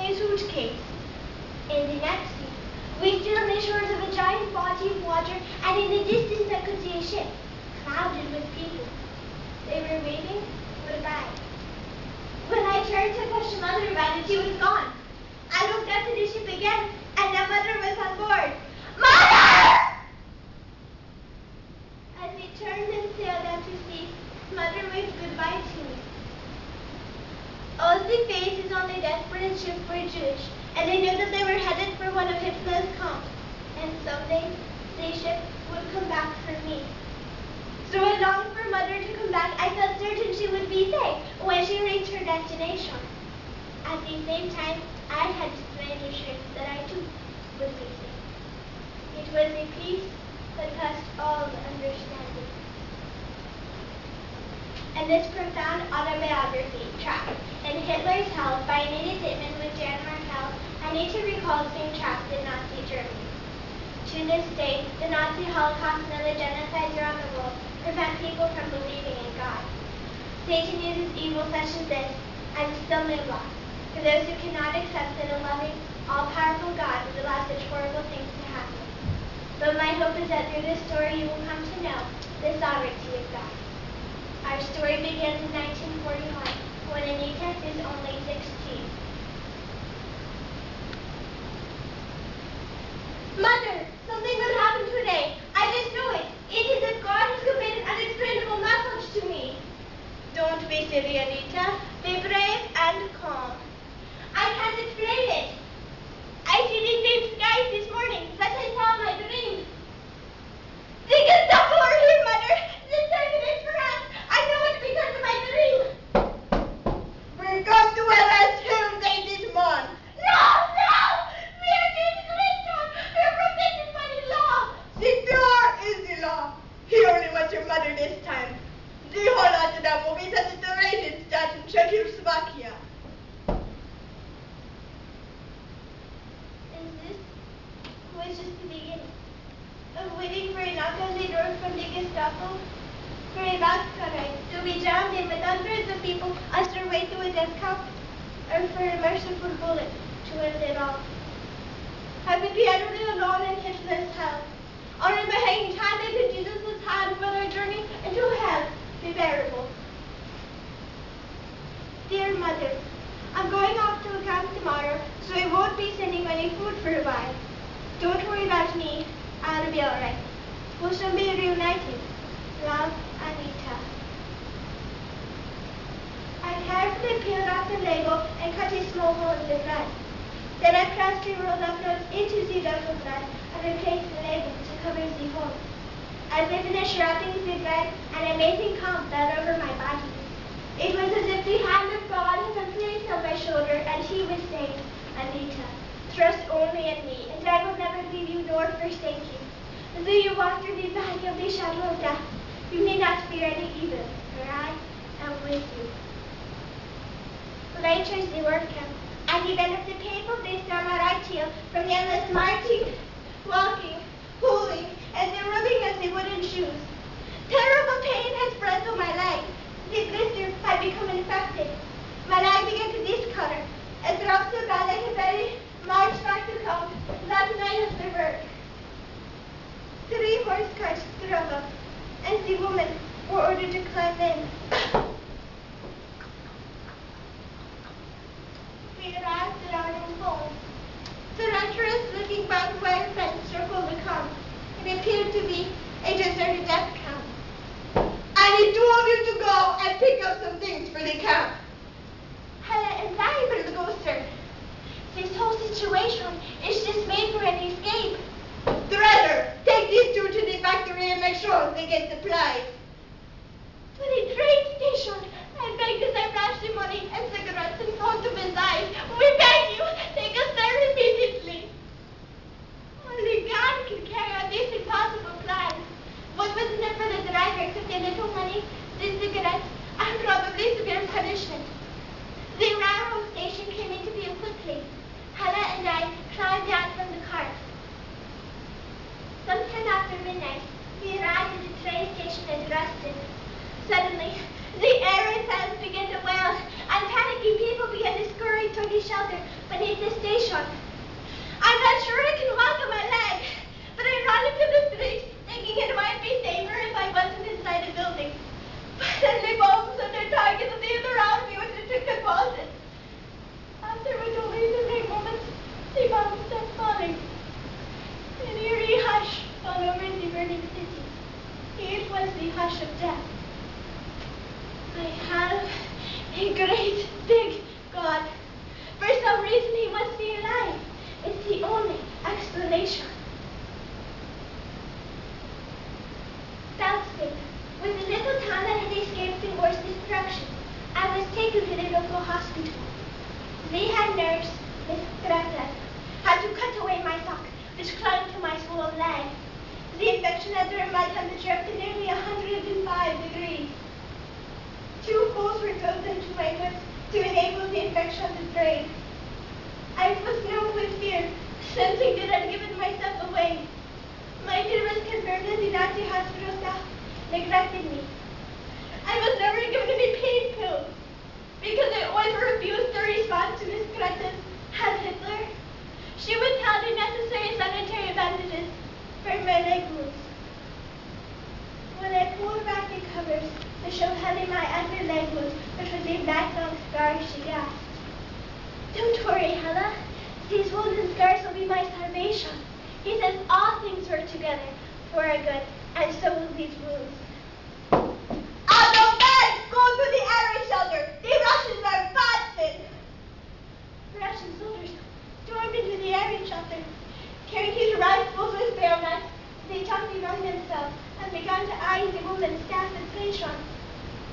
a suitcase. In the next scene, we stood on the shores of a giant body of water, and in the distance I could see a ship, crowded with people. They were waiting for the bag. When I turned to question Mother about it, she was gone. I looked up to the ship again, and now Mother was on board. Mother! As we turned and sailed out to sea, Mother waved goodbye to me. All the faces on the desperate ship were Jewish, and I knew that they were headed for one of Hitler's camps, and someday the ship would come back for me. So I longed for Mother to come back. I felt certain she would be safe when she reached her destination. At the same time, I had to assurance that I too would be safe. It was a peace that passed all understanding. And this profound autobiography, trapped in Hitler's Hell by Anita Ditman with Jan Markell, Anita recalls being trapped in Nazi Germany. To this day, the Nazi Holocaust and other genocides around the world prevent people from believing in God. Satan uses evil such as this as a stumbling block for those who cannot accept that a loving, all-powerful God would allow such horrible things to happen. But my hope is that through this story you will come to know the sovereignty of God. Our story begins in 1941 when Anita is only 16. Mother, something will happen today. I just know it. It is that God has conveyed an unexplainable message to me. Don't be silly, Anita. Be brave and calm. I can't explain it. I see these same skies this morning that I saw in my dream. They can stop over here, Mother. This time it is for us. I know it's because of my dream. We've got to arrest him, Ditman. No! We are Jewish Christians. We are protected by the law. The law is the law. He only wants your mother this time. The whole lot of them will be sent to the rated stat in Czechoslovakia. And this was just the beginning of waiting for a knock on the door from the Gestapo, for a box cutter to be jammed in with hundreds of people ushered away to a death camp, or for a merciful bullet to end it all. I would be utterly alone in Hitler's hell. Only by hanging tightly to Jesus' hand will our journey into hell be bearable. Dear Mother, I'm going off to a camp tomorrow, so I won't be sending any food for a while. Don't worry about me. I'll be all right. We'll soon be reunited. Love, Anita. I carefully peeled off the label and cut a small hole in the bread. Then I pressed the rolled up notes into the local bread and replaced the label to cover the hole. As I finished wrapping the bread, an amazing calm fell over my body. It was as if the hand of God had placed on my shoulder, and He was saying, Anita, trust only in me, and I will never leave you nor forsake you. Though you walk through the valley of the shadow of death, you need not fear any evil, for I am with you. Later, the work came. I developed a painful blister on my right heel from the endless marching, walking, pulling, and the rubbing of the wooden shoes. Terrible pain had spread to my leg. The blister had become infected. My leg began to discolor. It dropped so bad I could barely march back to camp that night after work. 3 horse carts drove up, and the women were ordered to climb in. We arrived at our new home. The treacherous-looking barbed wire fence circled the camp. It appeared to be a deserted death camp. And he told you to go and pick up some things for the camp. Helen is liable to go, sir. This whole situation is just made for an escape. Rather, take these two to the factory and make sure they get supplies. To the train station. I begged as I flashed the money and cigarettes and phone to his eyes. We beg you, take us there immediately. Only God can carry out these impossible plans. What wasn't it for the driver except the little money, the cigarettes, and probably severe punishment? The railroad station came into view quickly. Hannah and I climbed out from the cart. Sometime after midnight, we arrived at the train station at the station. I'm not sure I can walk on my leg, but I ran into the street thinking it might be safer if I wasn't inside the building. But then they bombs and their targets and they around me with the trick deposit. Afterwards, only in the right moments, the bombs stopped falling. An eerie hush fell over the burning city. It was the hush of death. I have a great big God. For some reason he must be alive. It's the only explanation. Southspring was a little town that had escaped the war's destruction. I was taken to the local hospital. They had nursed Miss Greta, had to cut away my sock, which clung to my swollen leg. The infection had turned my temperature up to nearly 105 degrees. 2 holes were drilled into my lips to enable the infection to drain. I was numb with fear, sensing that I'd given myself away. My fear was confirmed as the Nazi hospital staff neglected me. I was never given any pain pills because I always refused to respond to Miss Greta's as Hitler. She withheld the necessary sanitary bandages for my leg wounds. When I pulled back the covers to show Helen my ugly leg wound, which was a black long scar, she gasped. Don't worry, Hella. These wounds and scars will be my salvation. He says all things work together for our good, and so will these wounds. Out of bed! Go to the area shelter! The Russians are passing! Russian soldiers stormed into the area shelter. Carrying his rifles with bayonets, they jumped among themselves and began to eye the woman stabbed with slingshot.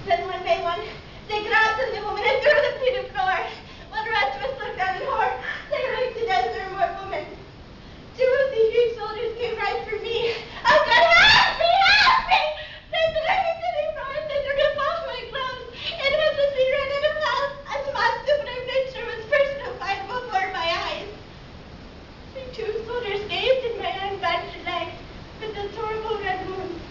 Then one by one, they grabbed the woman and threw them to the floor. While the rest of us looked down in horror, they raked to death their more women. 2 of the huge soldiers came right for me. Oh God, help me, help me! They threw me to the floor and they took off my clothes. It was a secret in a house, and the master of my nature was personified before my eyes. The 2 soldiers gazed at my unbandaged leg with the horrible red wounds.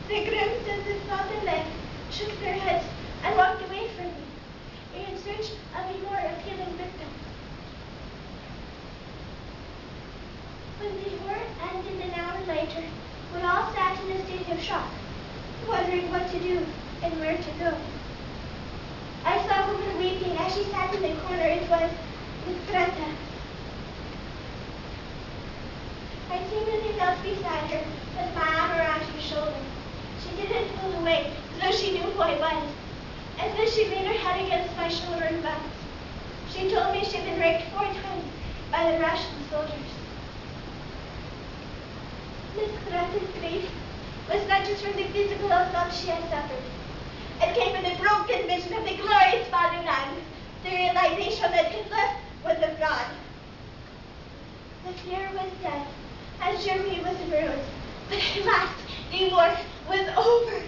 The grim senses saw the leg, shook their heads, and walked away from me in search of a more appealing victim. When the war ended an hour later, we all sat in a state of shock, wondering what to do and where to go. I saw a woman weeping as she sat in the corner. It was Miss Greta. I timidly knelt beside her with my arm around her shoulder. She didn't pull away, as though she knew who I was. As though she laid her head against my shoulder and bounced. She told me she'd been raped 4 times by the Russian soldiers. Miss Greta's grief was not just from the physical assault she had suffered. It came from the broken vision of the glorious fatherland, the realization that Hitler was a fraud. The fear was dead, as Germany was ruined. But at last, the war was over.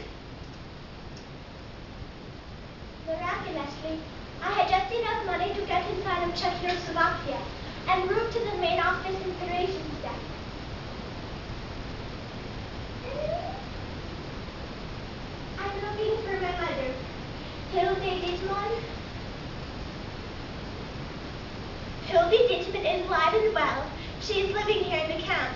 Miraculously, I had just enough money to get inside of Czechoslovakia and move to the main office in the rations desk. I'm looking for my mother, Anita Ditman. Anita Ditman is alive and well. She is living here in the camp.